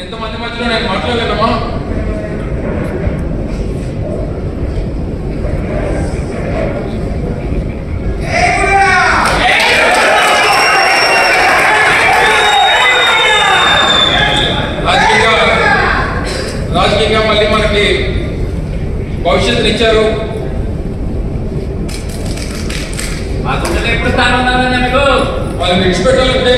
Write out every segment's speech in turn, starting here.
ఎంతమంది మధ్యలో నేను మాట్లాడలేనమ్మా. రాజకీయంగా మళ్ళీ మనకి భవిష్యత్తుని ఇచ్చారు. ఎప్పుడు స్థానం ఉందా మీకు? వాళ్ళని విడిచిపెట్టాలంటే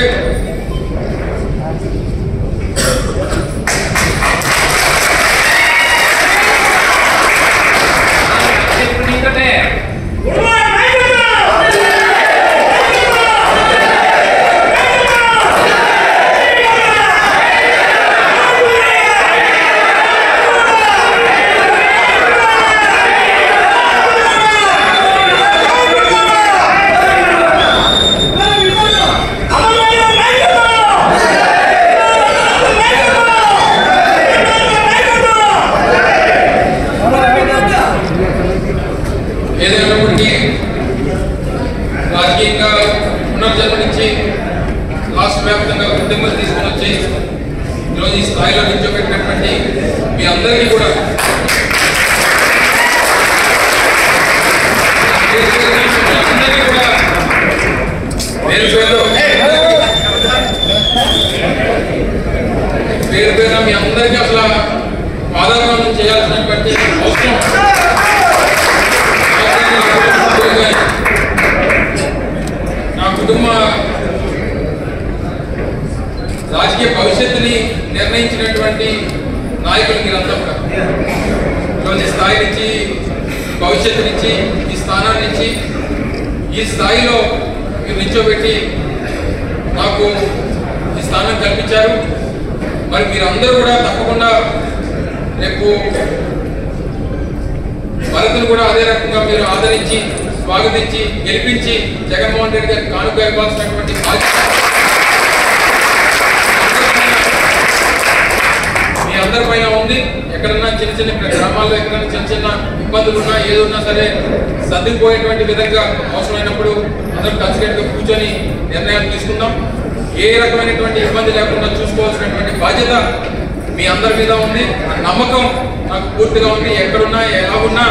ఏదైనప్పటికీ రాజకీయంగా పునర్జన్మ నుంచి రాష్ట్ర వ్యాప్తంగా ఉద్యమాలు తీసుకుని వచ్చి ఈరోజు ఈ స్థాయిలో నిల్చోబెట్టినటువంటి మీ అందరికీ కూడా పేరు పేరున మీ అందరికీ అసలు ఆధారం చేయాల్సినటువంటి అవసరం నా కుటుంబ రాజకీయ భవిష్యత్తుని నిర్ణయించినటువంటి నాయకులు మీరంతా కూడా ఈరోజు ఈ స్థాయి నుంచి భవిష్యత్తు నుంచి ఈ స్థానాన్ని నుంచి ఈ స్థాయిలో మీరు నిల్చోబెట్టి నాకు ఈ స్థానం కల్పించారు. మరి మీరందరూ కూడా తప్పకుండా రేపు భరత్ను కూడా అదే రకంగా మీరు ఆదరించి స్వాగతించి గెలిపించి జగన్మోహన్ రెడ్డి గారికి కానుక ఇవ్వాల్సినటువంటి మీ అందరిపైన ఉంది. ఎక్కడన్నా చిన్న చిన్న గ్రామాల్లో ఎక్కడన్నా చిన్న చిన్న ఇబ్బందులు ఉన్నా ఏదున్నా సరే సర్దుకుపోయేటువంటి విధంగా అవసరమైనప్పుడు అందరూ కలిసికట్టుగా కూర్చొని నిర్ణయాలు తీసుకుందాం. ఏ రకమైనటువంటి ఇబ్బంది లేకుండా చూసుకోవాల్సినటువంటి బాధ్యత మీ అందరి మీద ఉంది. ఆ నమ్మకం నాకు పూర్తిగా ఉంది. ఎక్కడున్నా ఎలా ఉన్నా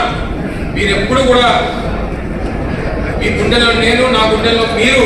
మీరు ఎప్పుడు కూడా మీ గుండెలో నేను, నా గుండెలో మీరు